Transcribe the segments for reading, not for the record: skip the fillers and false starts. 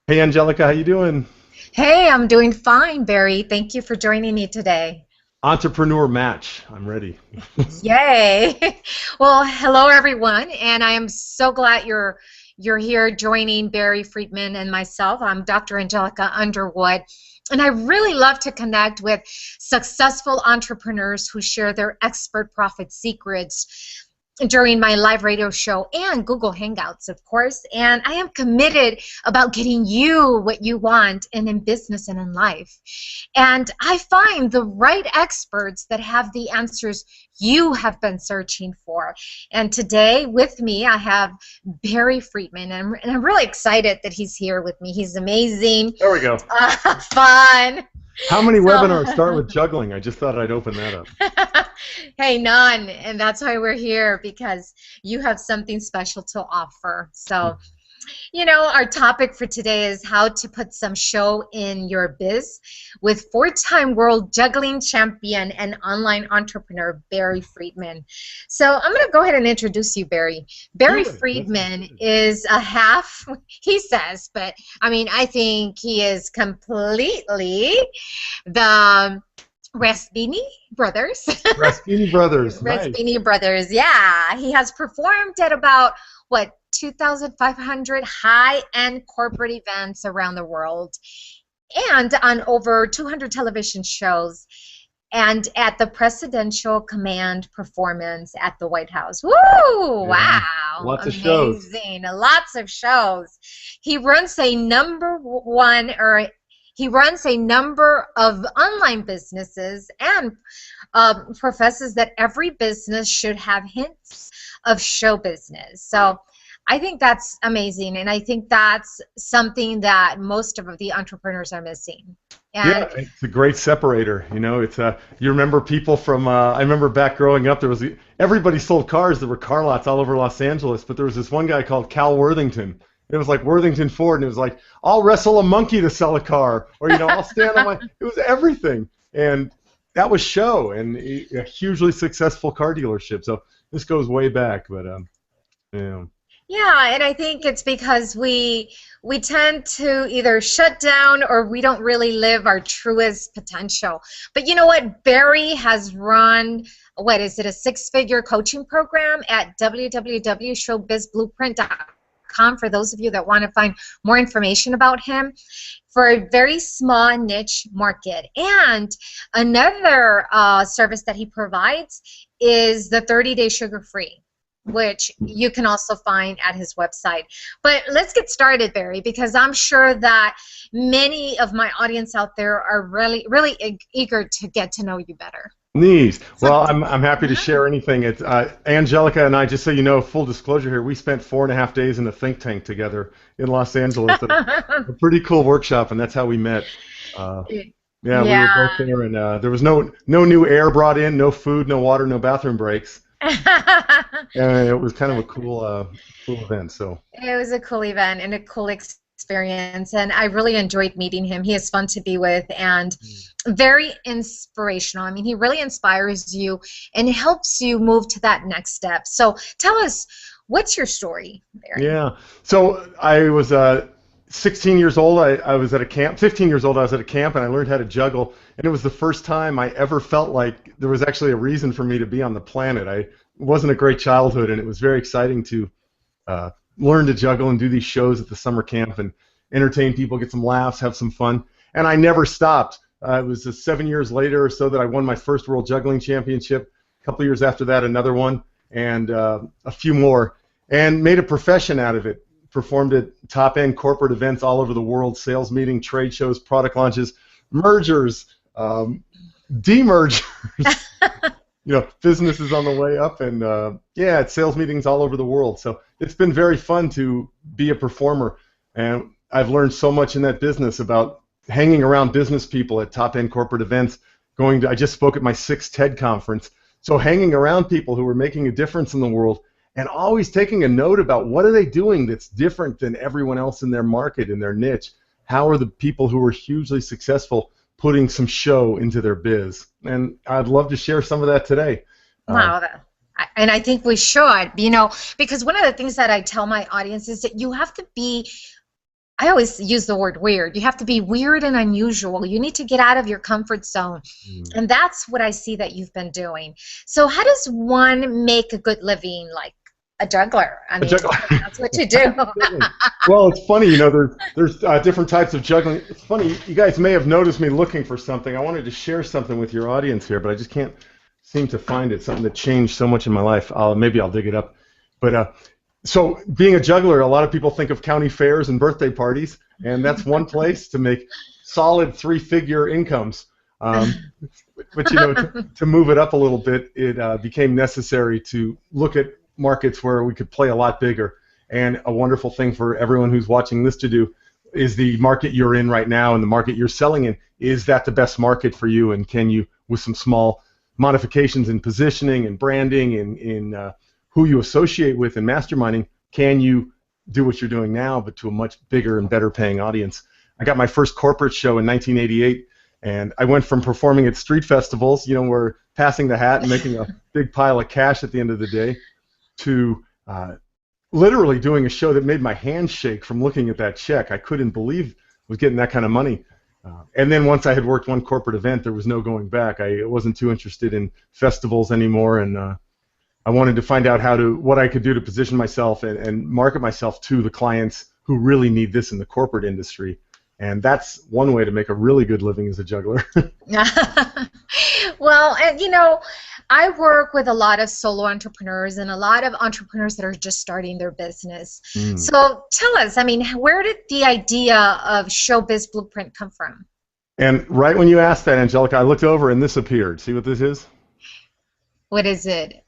Hey Angelica, how you doing? Hey, I'm doing fine, Barry. Thank you for joining me today. Entrepreneur match. I'm ready. Yay. Well, hello everyone, and I am so glad you're here joining Barry Friedman and myself. I'm Dr. Angelica Underwood, and I really love to connect with successful entrepreneurs who share their expert profit secrets during my live radio show and Google Hangouts, of course. And I am committed about getting you what you want and in business and in life. And I find the right experts that have the answers you have been searching for. And today with me, I have Barry Friedman, and I'm really excited that he's here with me. He's amazing, There we go. fun. How many webinars start So, with juggling? I just thought I'd open that up. hey, none. And that's why we're here, because you have something special to offer. So, our topic for today is how to put some show in your biz with four-time world juggling champion and online entrepreneur Barry Friedman. So I'm going to go ahead and introduce you, Barry. Do Barry it. That sounds Friedman good. is a half, he says, but I mean, I think he is completely the Raspini brothers. Raspini Brothers. Nice. Raspini Brothers, yeah. He has performed at about, what, 2,500 high-end corporate events around the world and on over 200 television shows and at the Presidential Command performance at the White House. Woo! Yeah. Wow. Lots of shows. Amazing. Lots of shows. He runs a number one or he runs a number of online businesses and professes that every business should have hints of show business. So I think that's amazing, and I think that's something that most of the entrepreneurs are missing. Yeah, And it's a great separator. It's you remember people from I remember back growing up there was everybody sold cars. There were car lots all over Los Angeles, but there was this one guy called Cal Worthington. It was like Worthington Ford, and it was like I'll wrestle a monkey to sell a car, or I'll stand on my. It was everything, and that was show and a hugely successful car dealership. So this goes way back, but yeah. yeah, and I think it's because we tend to either shut down or we don't really live our truest potential. But you know what? Barry has run, what is it, a six-figure coaching program at www.showbizblueprint.com for those of you that want to find more information about him for a very small niche market. And another service that he provides is the 30-day sugar-free, which you can also find at his website. But let's get started, Barry, because I'm sure that many of my audience out there are really, really eager to get to know you better. Neat. So, Well, I'm happy to yeah. share anything. It's Angelica and I, just so you know, full disclosure here, we spent 4.5 days in a think tank together in Los Angeles at a pretty cool workshop, and that's how we met. Uh, yeah, we were both Yeah. there, and there was no new air brought in, no food, no water, no bathroom breaks, and it was kind of a cool event. So It was a cool event and a cool experience, and I really enjoyed meeting him. He is fun to be with and very inspirational. I mean, he really inspires you and helps you move to that next step. So tell us, what's your story, Barry? yeah, so I was 16 years old. I was at a camp. 15 years old. I was at a camp, and I learned how to juggle. And it was the first time I ever felt like there was actually a reason for me to be on the planet. It wasn't a great childhood, and it was very exciting to uh, learn to juggle and do these shows at the summer camp and entertain people, get some laughs, have some fun. And I never stopped. It was 7 years later or so that I won my first World Juggling Championship. A couple years after that, another one, and a few more, and made a profession out of it. Performed at top-end corporate events all over the world, sales meetings, trade shows, product launches, mergers, demergers, businesses on the way up, and yeah, at sales meetings all over the world. So it's been very fun to be a performer, and I've learned so much in that business about hanging around business people at top-end corporate events. I just spoke at my 6th TED conference, so hanging around people who are making a difference in the world and always taking a note about what are they doing that's different than everyone else in their market, in their niche. How are the people who are hugely successful putting some show into their biz? And I'd love to share some of that today. Uh, Wow, And I think we should, you know, because one of the things that I tell my audience is that you have to be, I always use the word weird. You have to be weird and unusual. You need to get out of your comfort zone. And that's what I see that you've been doing. So how does one make a good living like a juggler? I mean, that's what you do. Well, it's funny, you know, there's different types of juggling. It's funny, you guys may have noticed me looking for something. I wanted to share something with your audience here, but I just can't seem to find it. Something that changed so much in my life. Maybe I'll dig it up. But so being a juggler, a lot of people think of county fairs and birthday parties, and that's one place to make solid three-figure incomes. But you know, to move it up a little bit, it became necessary to look at markets where we could play a lot bigger. And a wonderful thing for everyone who's watching this to do is the market you're in right now and the market you're selling in. Is that the best market for you? And can you, with some small modifications in positioning and branding and in who you associate with and masterminding, can you do what you're doing now, but to a much bigger and better paying audience? I got my first corporate show in 1988, and I went from performing at street festivals, you know, where passing the hat and making a big pile of cash at the end of the day, to literally doing a show that made my hands shake from looking at that check. I couldn't believe I was getting that kind of money. And then once I had worked one corporate event, there was no going back. I wasn't too interested in festivals anymore, and I wanted to find out what I could do to position myself and market myself to the clients who really need this in the corporate industry. And that's one way to make a really good living as a juggler. Well, and you know, I work with a lot of solo entrepreneurs and a lot of entrepreneurs that are just starting their business. So tell us, I mean, where did the idea of Showbiz Blueprint come from? And right when you asked that, Angelica, I looked over and this appeared. See what this is? What is it?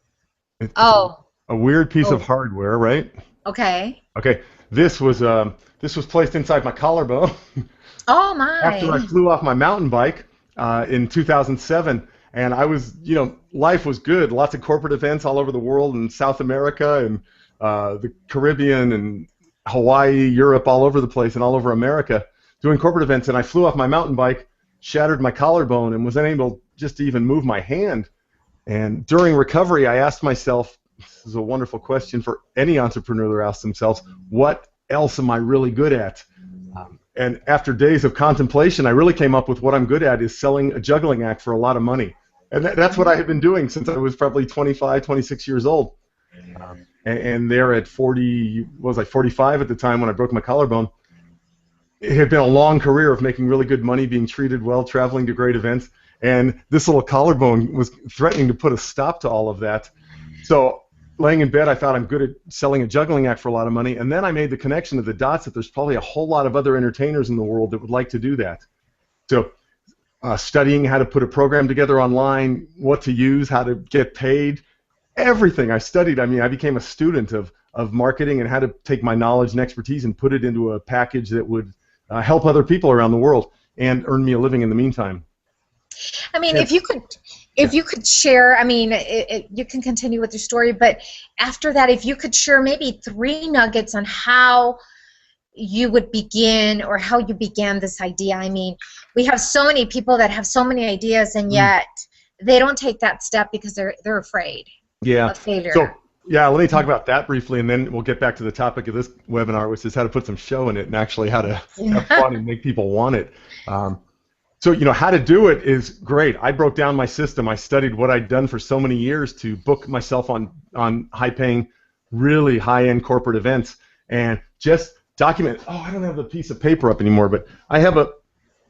It's a weird piece of hardware, right? Okay. Okay. This was placed inside my collarbone. Oh my! After I flew off my mountain bike in 2007, and I was, you know, life was good. Lots of corporate events all over the world, in South America and the Caribbean and Hawaii, Europe, all over the place, and all over America, doing corporate events. And I flew off my mountain bike, shattered my collarbone, and was unable just to even move my hand. And during recovery, I asked myself, this is a wonderful question for any entrepreneur to ask themselves, what else am I really good at? And after days of contemplation, I really came up with what I'm good at is selling a juggling act for a lot of money. And that's what I had been doing since I was probably 25, 26 years old. And there at 45 at the time when I broke my collarbone, it had been a long career of making really good money, being treated well, traveling to great events. And this little collarbone was threatening to put a stop to all of that. So laying in bed, I thought I'm good at selling a juggling act for a lot of money. And then I made the connection of the dots that there's probably a whole lot of other entertainers in the world that would like to do that. So studying how to put a program together online, what to use, how to get paid, everything I studied. I mean, I became a student of marketing and how to take my knowledge and expertise and put it into a package that would help other people around the world and earn me a living in the meantime. I mean, if you could share, I mean, you can continue with your story, but after that, if you could share maybe 3 nuggets on how you would begin or how you began this idea. I mean, we have so many people that have so many ideas, and yet they don't take that step because they're afraid of failure. So, yeah, let me talk about that briefly, and then we'll get back to the topic of this webinar, which is how to put some show in it and actually how to have fun and make people want it. So, you know, how to do it is great. I broke down my system. I studied what I'd done for so many years to book myself on high-paying, really high-end corporate events and just document. Oh, I don't have the piece of paper up anymore, but I have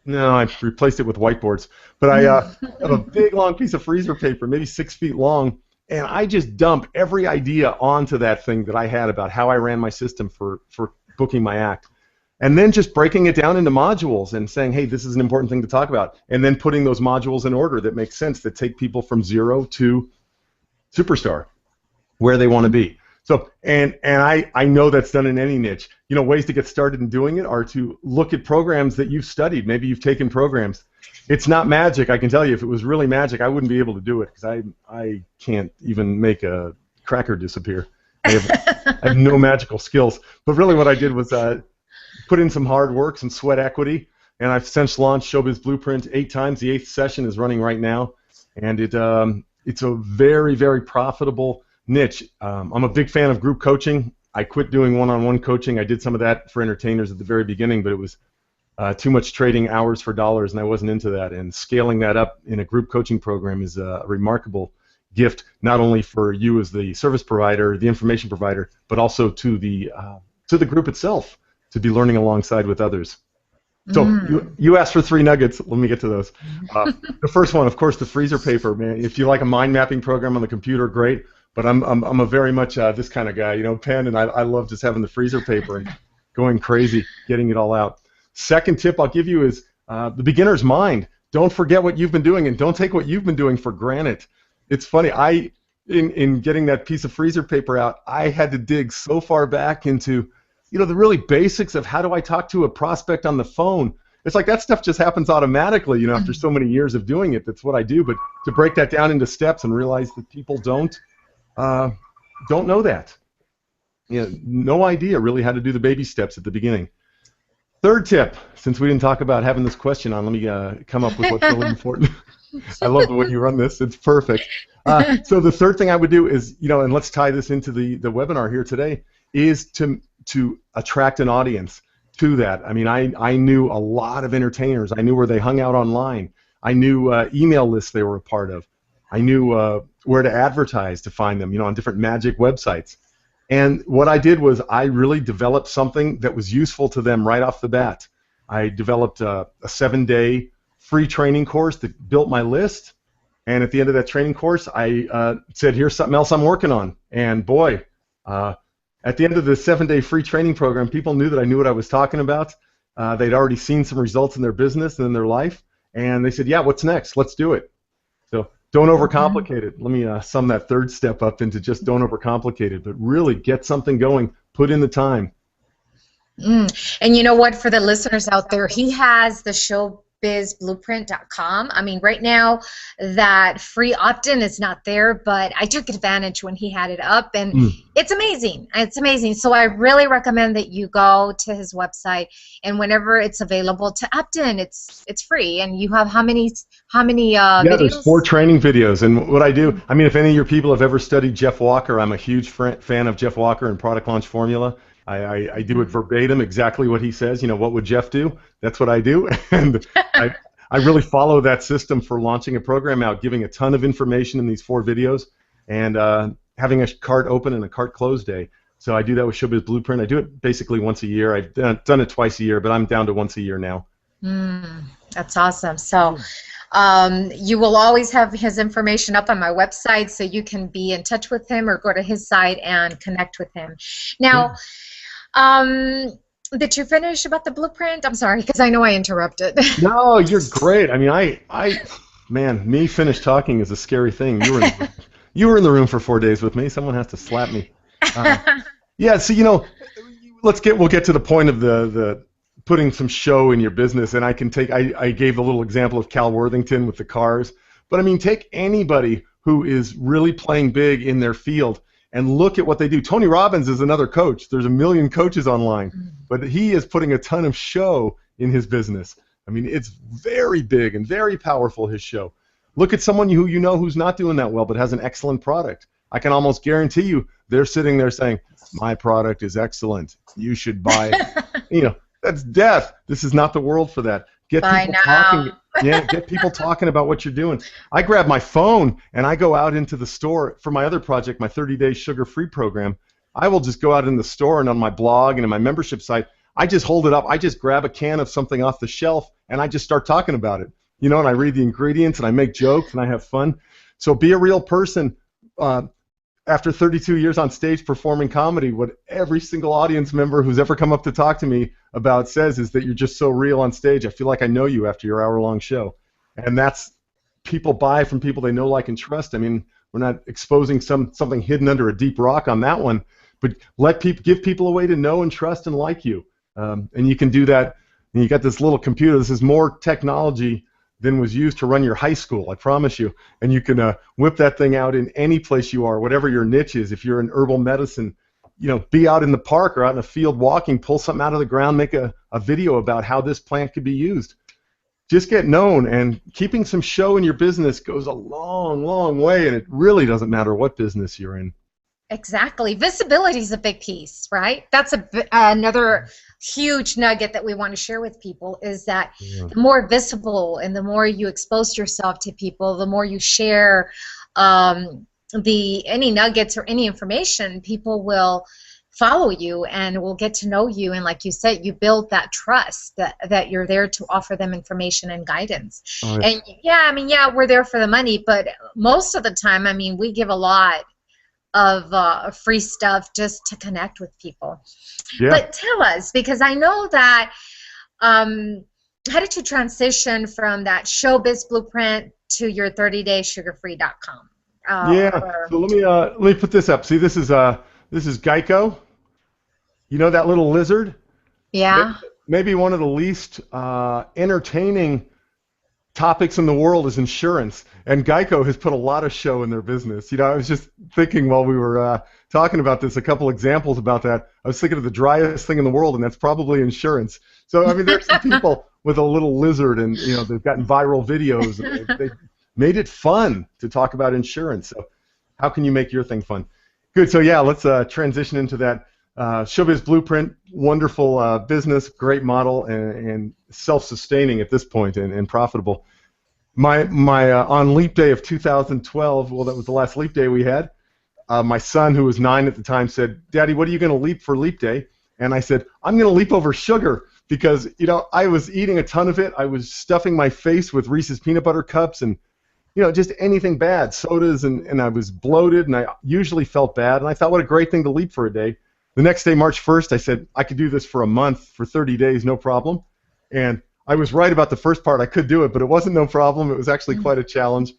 no, I replaced it with whiteboards. But I have a big, long piece of freezer paper, maybe 6 feet long, and I just dump every idea onto that thing that I had about how I ran my system for booking my act. And then just breaking it down into modules and saying, hey, this is an important thing to talk about. And then putting those modules in order that make sense, that take people from zero to superstar, where they want to be. So, and I know that's done in any niche. You know, ways to get started in doing it are to look at programs that you've studied. Maybe you've taken programs. It's not magic, I can tell you. If it was really magic, I wouldn't be able to do it because I can't even make a cracker disappear. I have no magical skills. But really what I did was put in some hard work, some sweat equity, and I've since launched Showbiz Blueprint 8 times. The 8th session is running right now, and it's a very, very profitable niche. I'm a big fan of group coaching. I quit doing one-on-one coaching. I did some of that for entertainers at the very beginning, but it was too much trading hours for dollars, and I wasn't into that. And scaling that up in a group coaching program is a remarkable gift, not only for you as the service provider, the information provider, but also to the group itself to be learning alongside with others. So you asked for 3 nuggets. Let me get to those. The first one, of course, the freezer paper, man. If you like a mind mapping program on the computer, great. But I'm a very much this kind of guy, pen, and I love just having the freezer paper and going crazy, getting it all out. Second tip I'll give you is the beginner's mind. Don't forget what you've been doing, and don't take what you've been doing for granted. It's funny. In getting that piece of freezer paper out, I had to dig so far back into the really basics of how do I talk to a prospect on the phone. It's like that stuff just happens automatically, after so many years of doing it. That's what I do. But to break that down into steps and realize that people don't know that. No idea really how to do the baby steps at the beginning. Third tip, since we didn't talk about having this question on, let me come up with what's really important. I love the way you run this. It's perfect. So the third thing I would do is, and let's tie this into the webinar here today, is to attract an audience to that. I mean, I knew a lot of entertainers. I knew where they hung out online. I knew email lists they were a part of. I knew where to advertise to find them, on different magic websites. And what I did was I really developed something that was useful to them right off the bat. I developed a 7-day free training course that built my list. And at the end of that training course, I said, here's something else I'm working on. And boy, at the end of the 7-day free training program, people knew that I knew what I was talking about. They'd already seen some results in their business and in their life. And they said, yeah, what's next? Let's do it. So don't overcomplicate it. Let me sum that third step up into just don't overcomplicate it, but really get something going. Put in the time. And you know what, for the listeners out there, he has the showbizblueprint.com. I mean, right now that free opt-in is not there, but I took advantage when he had it up, and it's amazing. It's amazing. So I really recommend that you go to his website, and whenever it's available to opt in, it's free. And you have how many videos? There's 4 training videos. And what I do, I mean, if any of your people have ever studied Jeff Walker, I'm a huge fan of Jeff Walker and Product Launch Formula. I do it verbatim, exactly what he says. What would Jeff do? That's what I do. And I really follow that system for launching a program out, giving a ton of information in these 4 videos, and having a cart open and a cart close day. So I do that with Showbiz Blueprint. I do it basically once a year. I've done it twice a year, but I'm down to once a year now. That's awesome. So you will always have his information up on my website, so you can be in touch with him or go to his site and connect with him. Now, did you finish about the blueprint? I'm sorry, because I know I interrupted. No, you're great. I mean, man, me finish talking is a scary thing. You were in the room for 4 days with me. Someone has to slap me. Yeah, so we'll get to the point of the putting some show in your business, and I gave a little example of Cal Worthington with the cars, but I mean, take anybody who is really playing big in their field and look at what they do. Tony Robbins is another coach. There's a million coaches online, but he is putting a ton of show in his business. I mean, it's very big and very powerful, his show. Look at someone who's not doing that well but has an excellent product. I can almost guarantee you they're sitting there saying, my product is excellent. You should buy it. That's death. This is not the world for that. Get people talking. Yeah, get people talking about what you're doing. I grab my phone and I go out into the store for my other project, my 30-day sugar-free program. I will just go out in the store and on my blog and in my membership site, I just hold it up. I just grab a can of something off the shelf and I just start talking about it. And I read the ingredients and I make jokes and I have fun. So be a real person. After 32 years on stage performing comedy, what every single audience member who's ever come up to talk to me about says is that you're just so real on stage. I feel like I know you after your hour-long show. And that's people buy from people they know, like, and trust. I mean, we're not exposing something hidden under a deep rock on that one, but give people a way to know and trust and like you. And you can do that. And you got this little computer. This is more technology than was used to run your high school, I promise you. And you can whip that thing out in any place you are, whatever your niche is. If you're in herbal medicine, be out in the park or out in a field walking, pull something out of the ground, make a video about how this plant could be used. Just get known, and keeping some show in your business goes a long, long way, and it really doesn't matter what business you're in. Exactly. Visibility is a big piece, right? That's another huge nugget that we want to share with people is that Yeah. the more visible and the more you expose yourself to people, the more you share um, any nuggets or any information, people will follow you and will get to know you. And like you said, you build that trust that you're there to offer them information and guidance. Oh, yeah. And yeah, I mean, yeah, we're there for the money, but most of the time, I mean, we give a lot of free stuff just to connect with people. Yeah. But tell us, because I know that how did you transition from that showbiz blueprint to your 30daysugarfree.com? Yeah. Or So let me put this up. See, this is Geico. You know that little lizard? Maybe, yeah, maybe one of the least entertaining topics in the world is insurance, and Geico has put a lot of show in their business. I was just thinking while we were talking about this, a couple examples about that. I was thinking of the driest thing in the world, and that's probably insurance. So, I mean, there's some people with a little lizard, and they've gotten viral videos. And they made it fun to talk about insurance. So, how can you make your thing fun? Good. So, yeah, let's transition into that. Showbiz Blueprint, wonderful business, great model, and self-sustaining at this point, and profitable. My on Leap Day of 2012, well, that was the last Leap Day we had. My son, who was 9 at the time, said, "Daddy, what are you going to leap for Leap Day?" And I said, "I'm going to leap over sugar because I was eating a ton of it. I was stuffing my face with Reese's peanut butter cups and just anything bad, sodas, and I was bloated, and I usually felt bad. And I thought, what a great thing to leap for a day." The next day, March 1st, I said I could do this for a month, for 30 days, no problem. And I was right about the first part. I could do it, but it wasn't no problem. It was actually quite a challenge.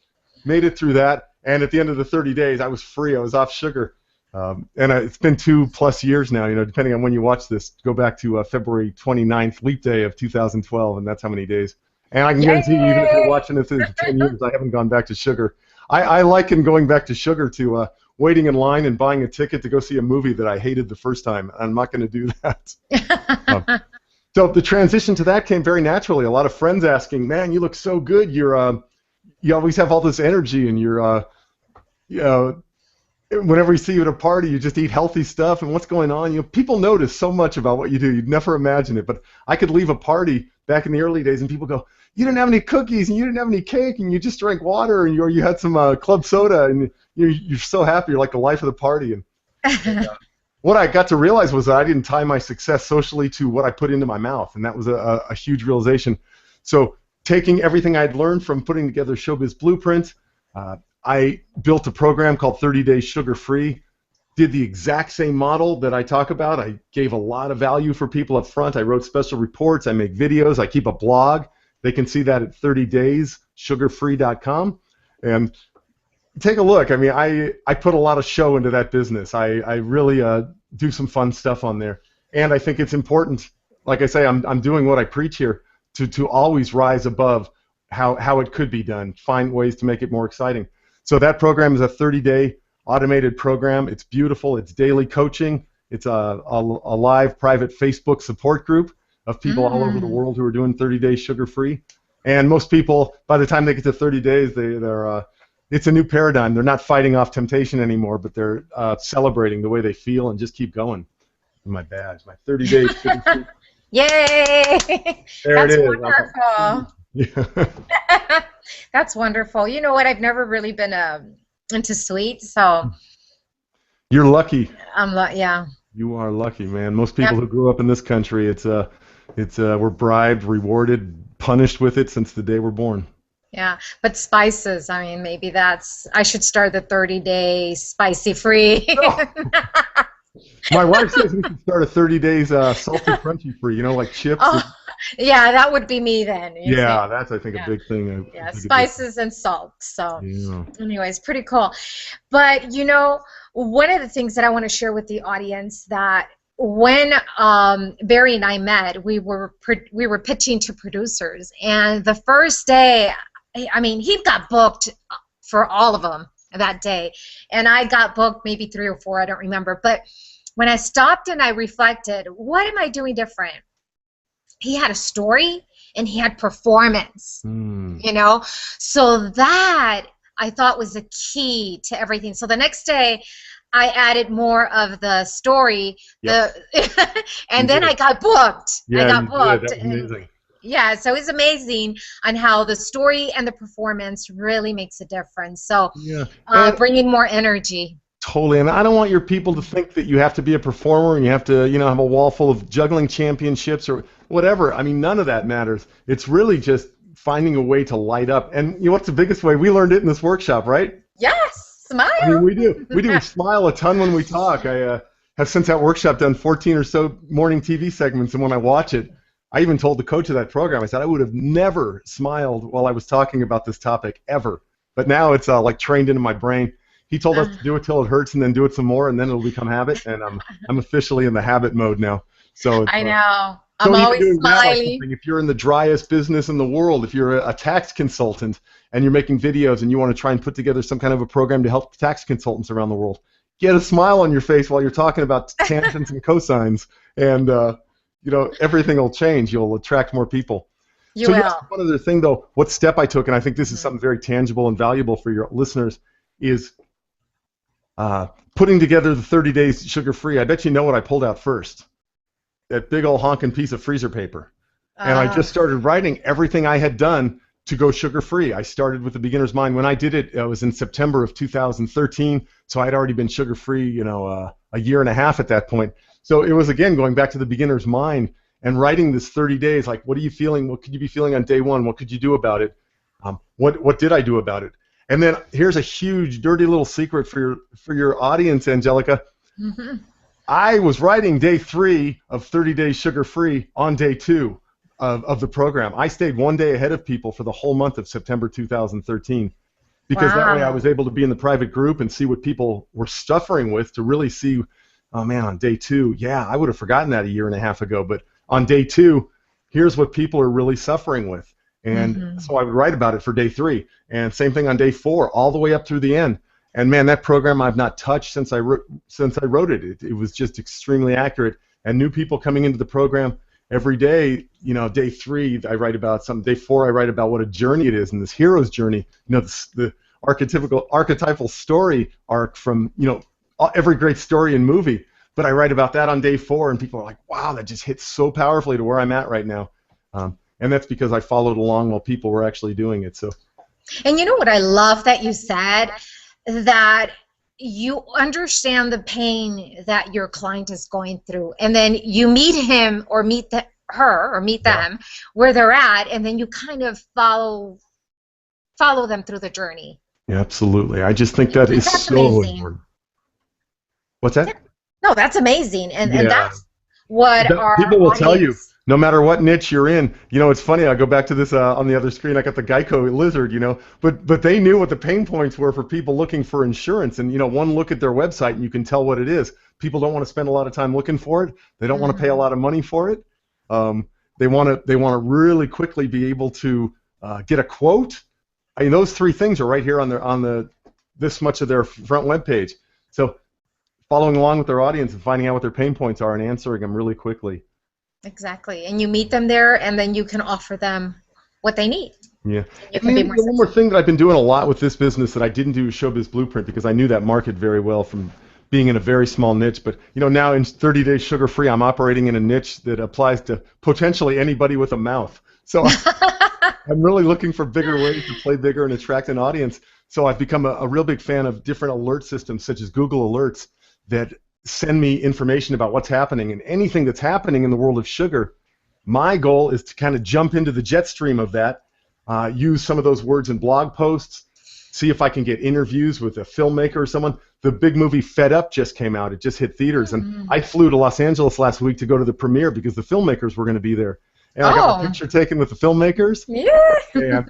Made it through that, and at the end of the 30 days, I was free. I was off sugar. It's been 2+ years now, depending on when you watch this. Go back to February 29th, Leap Day of 2012, and that's how many days. And I can guarantee you, even if you're watching this in 10 years, I haven't gone back to sugar. I liken going back to sugar to waiting in line and buying a ticket to go see a movie that I hated the first time. I'm not going to do that. So the transition to that came very naturally. A lot of friends asking, "Man, you look so good. You always have all this energy, and whenever you see you at a party, you just eat healthy stuff. And what's going on?" People notice so much about what you do. You'd never imagine it. But I could leave a party back in the early days, and people go, "You didn't have any cookies, and you didn't have any cake, and you just drank water, and you had some club soda, and you're so happy. You're like the life of the party." And what I got to realize was that I didn't tie my success socially to what I put into my mouth, and that was a huge realization. So taking everything I'd learned from putting together Showbiz Blueprint, I built a program called 30 Days Sugar Free, did the exact same model that I talk about. I gave a lot of value for people up front. I wrote special reports. I make videos. I keep a blog. They can see that at 30daysugarfree.com. And take a look. I mean, I put a lot of show into that business. I really do some fun stuff on there. And I think it's important, like I say, I'm doing what I preach here, to always rise above how it could be done, find ways to make it more exciting. So that program is a 30-day automated program. It's beautiful. It's daily coaching. It's a live private Facebook support group of people all over the world who are doing 30 days sugar-free. And most people, by the time they get to 30 days, they're it's a new paradigm. They're not fighting off temptation anymore, but they're celebrating the way they feel and just keep going. My badge, my 30 days sugar-free. Yay! There That's it is. wonderful. Yeah. That's wonderful. You know what? I've never really been into sweets, so You're lucky. yeah. You are lucky, man. Most people who grew up in this country, we're bribed, rewarded, punished with it since the day we're born. Yeah, but spices, I mean, maybe I should start the 30-day spicy free. Oh. My wife says we should start a 30 days salty crunchy free, like chips. Oh, yeah, that would be me then. Yeah, that's, I think, a big thing. Yeah, spices and salt. So anyways, pretty cool. But, one of the things that I want to share with the audience that when Barry and I met, we were pitching to producers. And the first day, I mean, he got booked for all of them that day. And I got booked maybe 3 or 4, I don't remember. But when I stopped and I reflected, what am I doing different? He had a story and he had performance, So that I thought was the key to everything. So the next day I added more of the story, Yep, you and then did. I got booked. I Yeah, got you did. booked, That was and amazing. yeah, so it's amazing on how the story and the performance really makes a difference. So, Yeah, and bringing more energy. totally. And I don't want your people to think that you have to be a performer and you have to, have a wall full of juggling championships or whatever. I mean, none of that matters. It's really just finding a way to light up. And what's the biggest way? We learned it in this workshop, right? Yes, I mean, smile. we do. We smile a ton when we talk. I have since that workshop done 14 or so morning TV segments, and when I watch it, I even told the coach of that program, I said I would have never smiled while I was talking about this topic ever. But now it's like trained into my brain. He told us to do it till it hurts, and then do it some more, and then it'll become habit. And I'm officially in the habit mode now. So it's I know. I'm so even always doing that, like smiling. something, if you're in the driest business in the world, if you're a tax consultant and you're making videos and you want to try and put together some kind of a program to help tax consultants around the world, get a smile on your face while you're talking about tangents and cosines, and everything will change. You'll attract more people. You So you asked will. one other thing though, what step I took, and I think this is something very tangible and valuable for your listeners, is putting together the 30 days sugar-free. I bet you know what I pulled out first. That big old honking piece of freezer paper. And I Uh, just started writing everything I had done to go sugar-free. I started with the beginner's mind. When I did it, it was in September of 2013, so I'd already been sugar-free, a year and a half at that point. So it was, again, going back to the beginner's mind and writing this 30 days, like, what are you feeling? What could you be feeling on day one? What could you do about it? What did I do about it? And then here's a huge, dirty little secret for your audience, Angelica. mhm. I was writing day 3 of 30 days sugar-free on day 2 of the program. I stayed one day ahead of people for the whole month of September 2013 because that way I Wow. was able to be in the private group and see what people were suffering with to really see, oh man, on day 2, yeah, I would have forgotten that a year and a half ago, but on day 2, here's what people are really suffering with. And Hmm. so I would write about it for day 3, and same thing on day 4, all the way up through the end. And man, that program I've not touched since I wrote it. It was just extremely accurate. And new people coming into the program every day. Day 3 I write about something. Day 4 I write about what a journey it is and this hero's journey. The archetypal story arc from every great story and movie. But I write about that on day 4, and people are like, "Wow, that just hits so powerfully to where I'm at right now." And that's because I followed along while people were actually doing it. So And you know what I love that you said? That you understand the pain that your client is going through, and then you meet him or meet her or meet yeah, them where they're at, and then you kind of follow them through the journey. yeah, absolutely. I just think that is That's so amazing. important. What's that? No, that's amazing, and Yeah. that's what our People will tell you, audience. no matter what niche you're in. It's funny. I go back to this on the other screen. I got the Geico lizard, but they knew what the pain points were for people looking for insurance. And one look at their website and you can tell what it is. People don't want to spend a lot of time looking for it. They don't want to pay a Mhm. lot of money for it. They want to really quickly be able to get a quote. I mean, those 3 things are right here on the this much of their front web page. So following along with their audience and finding out what their pain points are and answering them really quickly. Exactly, and you meet them there, and then you can offer them what they need. Yeah. You And can be then more the one more successful. thing that I've been doing a lot with this business that I didn't do with Showbiz Blueprint because I knew that market very well from being in a very small niche. But now in 30 days sugar free, I'm operating in a niche that applies to potentially anybody with a mouth. So I'm really looking for bigger ways to play bigger and attract an audience. So I've become a real big fan of different alert systems such as Google Alerts that send me information about what's happening and anything that's happening in the world of sugar. My goal is to kind of jump into the jet stream of that, use some of those words in blog posts, see if I can get interviews with a filmmaker or someone. The big movie Fed Up just came out. It just hit theaters. And Mhm. I flew to Los Angeles last week to go to the premiere because the filmmakers were going to be there. And I got my Oh, picture taken with the filmmakers. yeah. And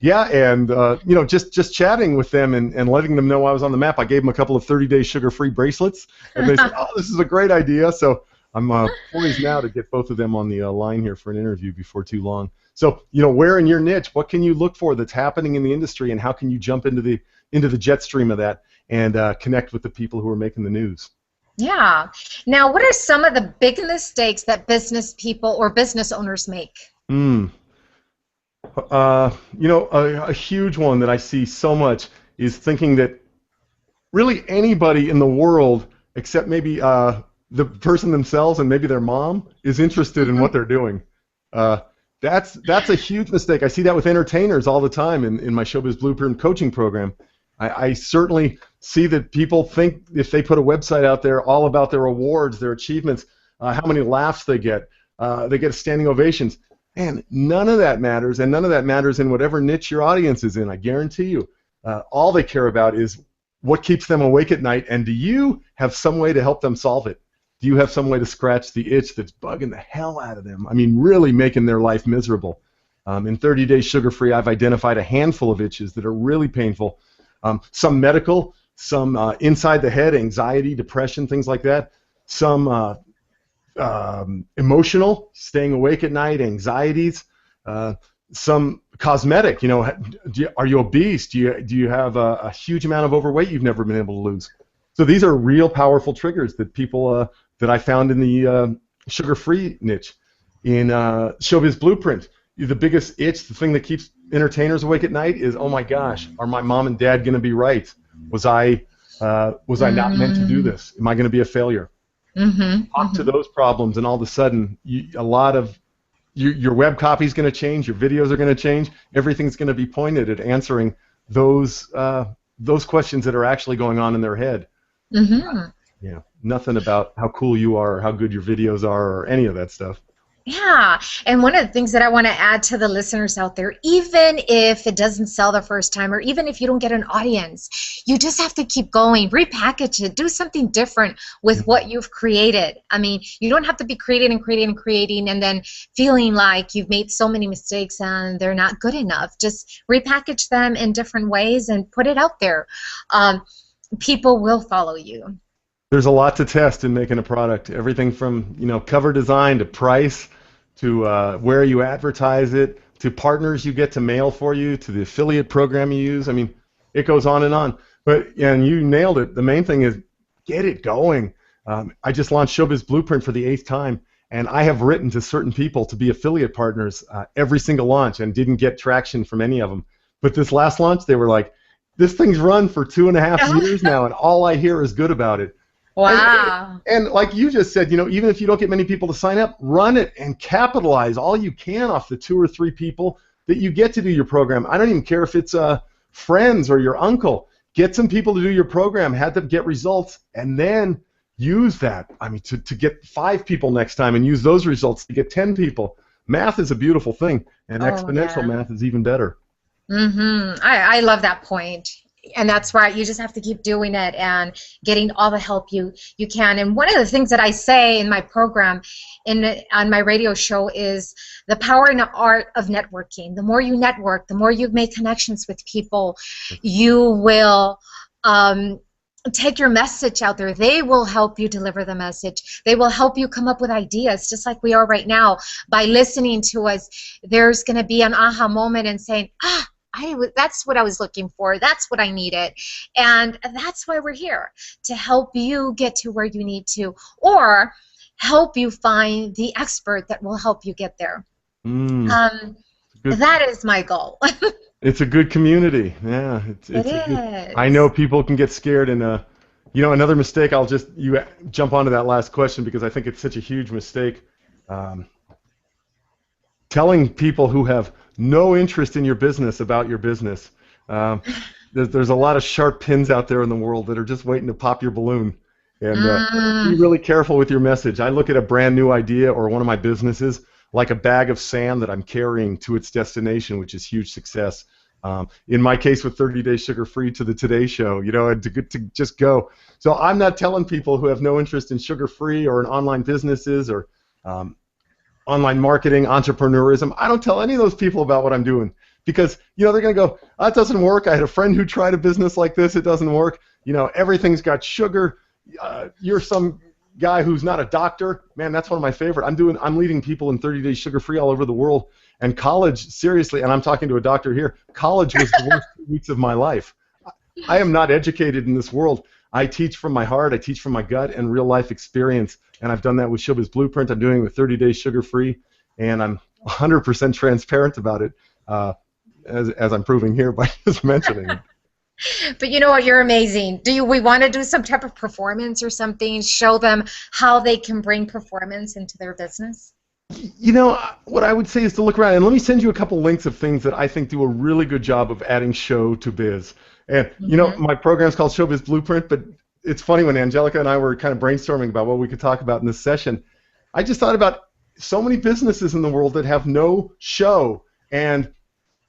yeah, and just chatting with them and letting them know I was on the map. I gave them a couple of 30-day sugar-free bracelets, and they said, "Oh, this is a great idea." So I'm poised now to get both of them on the line here for an interview before too long. So where in your niche, what can you look for that's happening in the industry, and how can you jump into the jet stream of that and connect with the people who are making the news? Yeah. Now, what are some of the big mistakes that business people or business owners make? Mm. A huge one that I see so much is thinking that really anybody in the world, except maybe the person themselves and maybe their mom, is interested in what they're doing. Uh, that's a huge mistake. I see that with entertainers all the time in my Showbiz Blueprint coaching program. I certainly see that people think if they put a website out there all about their awards, their achievements, how many laughs they get standing ovations. And none of that matters, and none of that matters in whatever niche your audience is in, I guarantee you. All they care about is what keeps them awake at night, and do you have some way to help them solve it? Do you have some way to scratch the itch that's bugging the hell out of them? I mean, really making their life miserable. In 30 Days Sugar-Free, I've identified a handful of itches that are really painful. Some medical, some inside the head, anxiety, depression, things like that. Some emotional, staying awake at night, anxieties. Some cosmetic, are you obese? Do you have a huge amount of overweight you've never been able to lose? So these are real powerful triggers that people that I found in the sugar-free niche. In Showbiz Blueprint, the biggest itch, the thing that keeps entertainers awake at night is, oh my gosh, are my mom and dad going to be right? Was I not meant to do this? Am I going to be a failure? Talk to those problems, and all of a sudden, a lot of your web copy is going to change, your videos are going to change, everything's going to be pointed at answering those questions that are actually going on in their head. Yeah, nothing about how cool you are or how good your videos are or any of that stuff. Yeah, and one of the things that I want to add to the listeners out there, even if it doesn't sell the first time, or even if you don't get an audience, you just have to keep going, repackage it, do something different with what you've created. I mean, you don't have to be creating and creating and creating and then feeling like you've made so many mistakes and they're not good enough. Just repackage them in different ways and put it out there. People will follow you. There's a lot to test in making a product. Everything from cover design to price, to where you advertise it, to partners you get to mail for you, to the affiliate program you use. I mean, it goes on and on. And you nailed it. The main thing is get it going. I just launched Showbiz Blueprint for the 8th time, and I have written to certain people to be affiliate partners every single launch and didn't get traction from any of them. But this last launch, they were like, this thing's run for 2.5 years now, and all I hear is good about it. Wow. And like you just said, even if you don't get many people to sign up, run it and capitalize all you can off the 2 or 3 people that you get to do your program. I don't even care if it's friends or your uncle. Get some people to do your program, have them get results, and then use that. I mean, to get 5 people next time and use those results to get 10 people. Math is a beautiful thing, and exponential math is even better. I love that point. And that's right. You just have to keep doing it and getting all the help you can. And one of the things that I say in my program, on my radio show, is the power and the art of networking. The more you network, the more you make connections with people, you will take your message out there. They will help you deliver the message. They will help you come up with ideas, just like we are right now. By listening to us, there's going to be an aha moment and saying, that's what I was looking for. That's what I needed. And that's why we're here, to help you get to where you need to, or help you find the expert that will help you get there. That is my goal. It's a good community. Yeah, it is. I know people can get scared, and another mistake. You jump onto that last question because I think it's such a huge mistake. Telling people who have no interest in your business about your business. There's a lot of sharp pins out there in the world that are just waiting to pop your balloon. And be really careful with your message. I look at a brand new idea or one of my businesses like a bag of sand that I'm carrying to its destination, which is huge success. In my case with 30 Days Sugar-Free, to the Today Show, to just go. So I'm not telling people who have no interest in sugar-free or in online businesses or online marketing, entrepreneurism. I don't tell any of those people about what I'm doing because, they're going to go, that doesn't work. I had a friend who tried a business like this. It doesn't work. Everything's got sugar. You're some guy who's not a doctor. Man, that's one of my favorite. I'm leading people in 30 Days Sugar-Free all over the world. And college, seriously, and I'm talking to a doctor here, college was the worst 2 weeks of my life. I am not educated in this world. I teach from my heart, I teach from my gut and real life experience, and I've done that with Showbiz Blueprint. I'm doing it with 30 Days Sugar-Free, and I'm 100% transparent about it, as I'm proving here by just mentioning it. But you know what? You're amazing. We want to do some type of performance or something, show them how they can bring performance into their business? You know, what I would say is to look around, and let me send you a couple links of things that I think do a really good job of adding show to biz. And, you know, Hmm. my program's called Showbiz Blueprint, but it's funny when Angelica and I were kind of brainstorming about what we could talk about in this session. I just thought about so many businesses in the world that have no show, and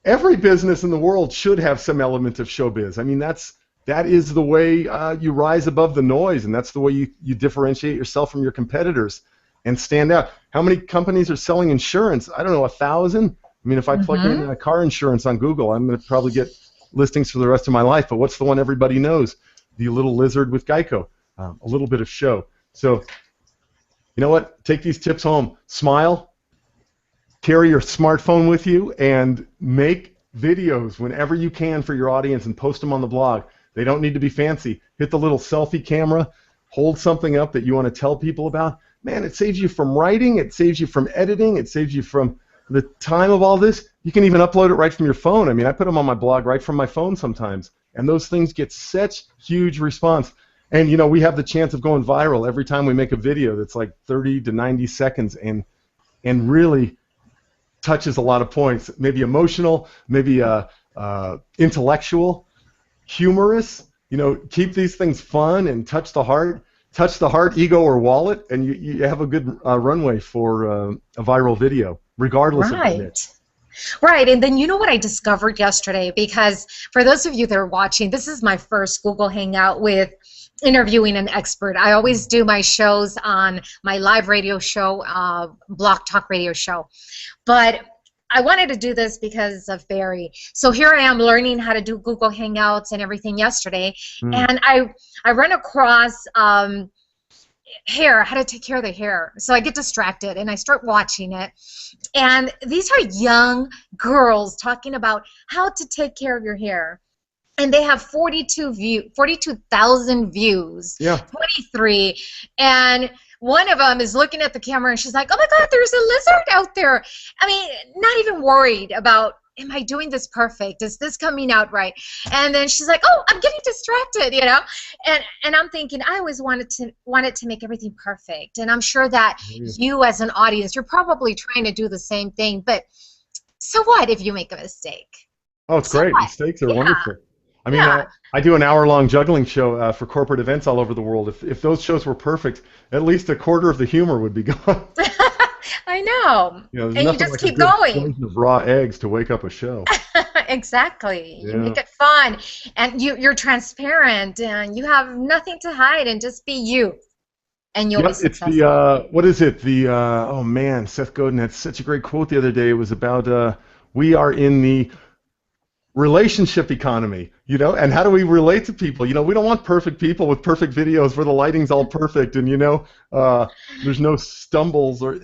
every business in the world should have some element of showbiz. I mean, that is the way you rise above the noise, and that's the way you differentiate yourself from your competitors and stand out. How many companies are selling insurance? I don't know, 1,000? I mean, if I plug in Hmm. car insurance on Google, I'm going to probably get listings for the rest of my life. But what's the one everybody knows? The little lizard with Geico. A little bit of show. So, you know what? Take these tips home. Smile, carry your smartphone with you, and make videos whenever you can for your audience and post them on the blog. They don't need to be fancy. Hit the little selfie camera, hold something up that you want to tell people about. Man, it saves you from writing, it saves you from editing, it saves you from the time of all this. You can even upload it right from your phone. I mean, I put them on my blog right from my phone sometimes, and those things get such huge response. And you know, we have the chance of going viral every time we make a video that's like 30 to 90 seconds and really touches a lot of points, maybe emotional, maybe intellectual, humorous. You know, keep these things fun and touch the heart. Touch the heart, ego, or wallet, and you have a good runway for a viral video, regardless of your niche. Right. Right. And then you know what I discovered yesterday? Because for those of you that are watching, this is my first Google Hangout with interviewing an expert. I always do my shows on my live radio show, Block Talk radio show. But I wanted to do this because of Barry. So here I am learning how to do Google Hangouts and everything yesterday. Mm. And I run across hair, how to take care of the hair. So I get distracted and I start watching it. And these are young girls talking about how to take care of your hair. And they have 42,000 views, Yeah. 23. And one of them is looking at the camera and she's like, "Oh my God, there's a lizard out there." I mean, not even worried about, am I doing this perfect? Is this coming out right? And then she's like, "Oh, I'm getting distracted," you know? And I'm thinking, I always wanted to make everything perfect. And I'm sure that you as an audience, you're probably trying to do the same thing, but so what if you make a mistake? Oh, it's So great. what? Mistakes are Yeah, wonderful. I mean, yeah. I do an hour-long juggling show for corporate events all over the world. If those shows were perfect, at least a quarter of the humor would be gone. I know. You know, there's And you nothing just like a keep good going. explosion of raw eggs to wake up a show. Exactly. You Yeah. make it fun and you're transparent and you have nothing to hide and just be you and you'll be Yep, it's the successful. what is it? The oh man, Seth Godin had such a great quote the other day. It was about we are in the relationship economy, you know, and how do we relate to people? You know, we don't want perfect people with perfect videos where the lighting's all perfect and you know there's no stumbles or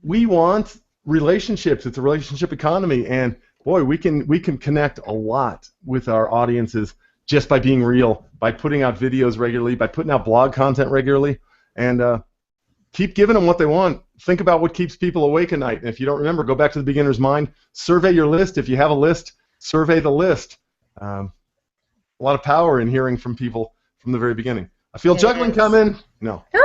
we want relationships. It's a relationship economy, and boy, we can connect a lot with our audiences just by being real, by putting out videos regularly, by putting out blog content regularly, and keep giving them what they want. Think about what keeps people awake at night. And if you don't remember, go back to the beginner's mind. Survey your list. If you have a list, survey the list. A lot of power in hearing from people from the very beginning. I feel It juggling is. coming. No. Woo!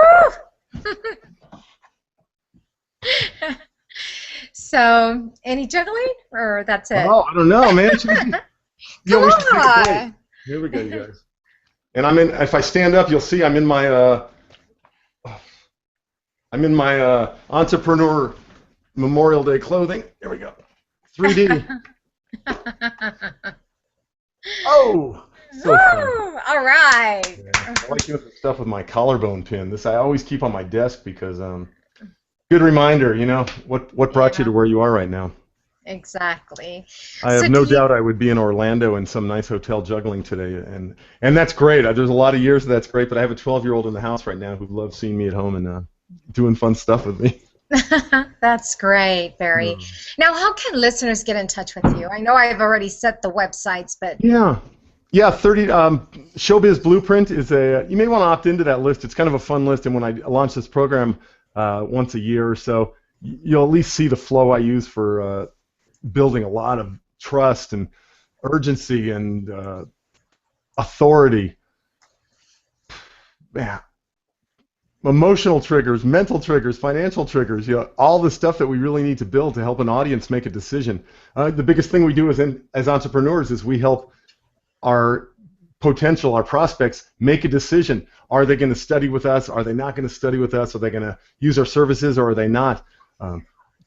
So, any juggling or that's it? Oh, I don't know, man. Come We should take a break. on. Here we go, you guys. And I'm in. If I stand up, you'll see I'm in my entrepreneur Memorial Day clothing. Here we go. 3D. Oh, so fun. Woo! All right. Yeah. I like doing this stuff with my collarbone pin. This I always keep on my desk because good reminder. You know what brought you Yeah, to where you are right now. exactly. I So have do no you, doubt I would be in Orlando in some nice hotel juggling today, and that's great. There's a lot of years that's great, but I have a 12-year-old in the house right now who loves seeing me at home and doing fun stuff with me. that's great, Barry. Mm. Now, how can listeners get in touch with you? I know I've already set the websites, but Yeah, yeah. 30 Showbiz Blueprint is a. You may want to opt into that list. It's kind of a fun list, and when I launch this program once a year or so, you'll at least see the flow I use for building a lot of trust and urgency and authority, man, emotional triggers, mental triggers, financial triggers, all the stuff that we really need to build to help an audience make a decision. The biggest thing we do as entrepreneurs is we help our our prospects make a decision. Are they going to study with us? Are they not going to study with us? Are they going to use our services, or are they not?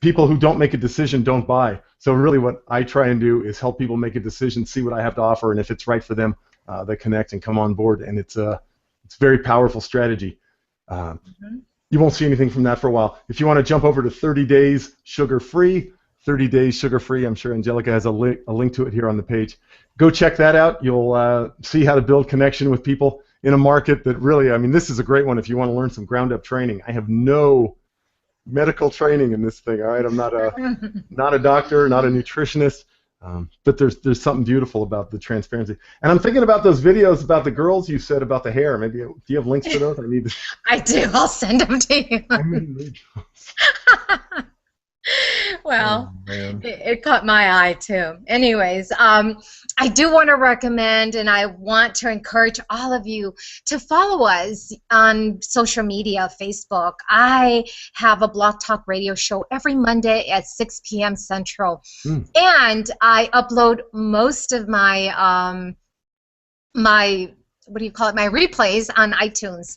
People who don't make a decision don't buy. So really what I try and do is help people make a decision, see what I have to offer, and if it's right for them, they connect and come on board. And it's a very powerful strategy. You won't see anything from that for a while. If you want to jump over to 30 Days Sugar-Free, 30 Days Sugar-Free, I'm sure Angelica has a link to it here on the page. Go check that out. You'll see how to build connection with people in a market that really, I mean, this is a great one if you want to learn some ground-up training. I have no medical training in this thing, all right? I'm not a doctor, not a nutritionist, but there's something beautiful about the transparency. And I'm thinking about those videos about the girls you said about the hair. Maybe, do you have links for those? I need to. I do. I'll send them to you. I may need those. Well, it caught my eye too. Anyways, I do want to recommend, and I want to encourage all of you to follow us on social media, Facebook. I have a Blog Talk radio show every Monday at 6 p.m. Central, and I upload most of my my replays on iTunes,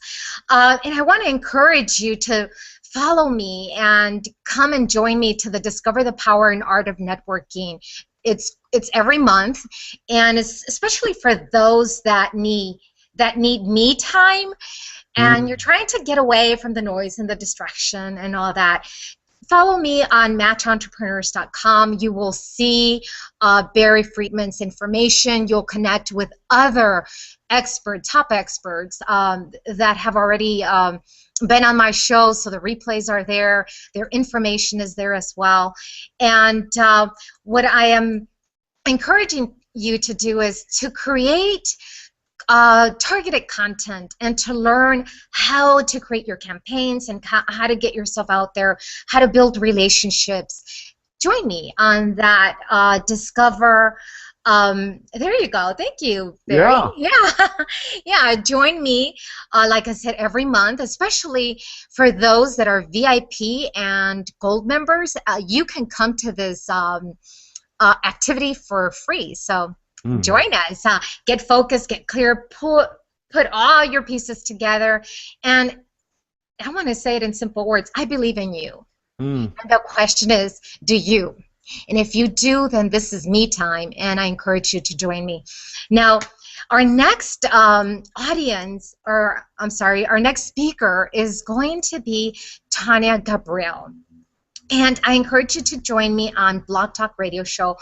and I want to encourage you to follow me and come and join me to the Discover the Power and Art of Networking. It's every month, and it's especially for those that need me time, and you're trying to get away from the noise and the distraction and all that. Follow me on matchentrepreneurs.com. You will see Barry Friedman's information. You'll connect with other top experts that have already been on my show, so the replays are there. Their information is there as well. And what I am encouraging you to do is to create targeted content and to learn how to create your campaigns and how to get yourself out there, how to build relationships. Join me on that Discover. There you go. Thank you, Barry. Yeah. Join me, like I said, every month, especially for those that are VIP and Gold members. You can come to this activity for free. So join us. Get focused, get clear, put all your pieces together. And I want to say it in simple words. I believe in you. And the question is, do you? And if you do, then this is me time, and I encourage you to join me. Now, our next our next speaker is going to be Tanya Gabriel. And I encourage you to join me on Blog Talk Radio Show.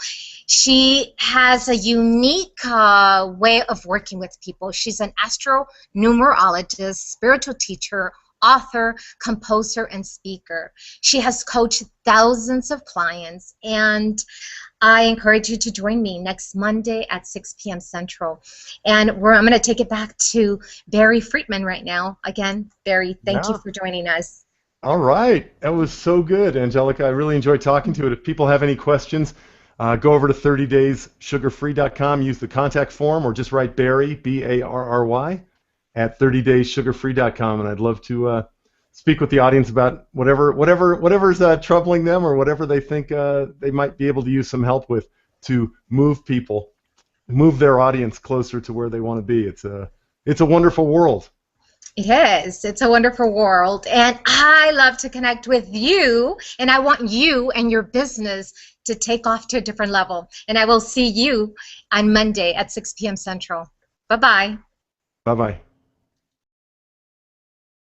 She has a unique way of working with people. She's an astronumerologist, spiritual teacher, author, composer, and speaker. She has coached thousands of clients, and I encourage you to join me next Monday at 6 p.m. Central. And I'm going to take it back to Barry Friedman right now. Again, Barry, thank you for joining us. All right. That was so good, Angelica. I really enjoyed talking to it. If people have any questions, go over to 30dayssugarfree.com, use the contact form, or just write Barry, B-A-R-R-Y, at 30dayssugarfree.com, and I'd love to speak with the audience about whatever's troubling them, or whatever they think they might be able to use some help with to move their audience closer to where they want to be. It's a wonderful world. It is. It's a wonderful world, and I love to connect with you, and I want you and your business to take off to a different level. And I will see you on Monday at 6 p.m. Central. Bye-bye. Bye-bye.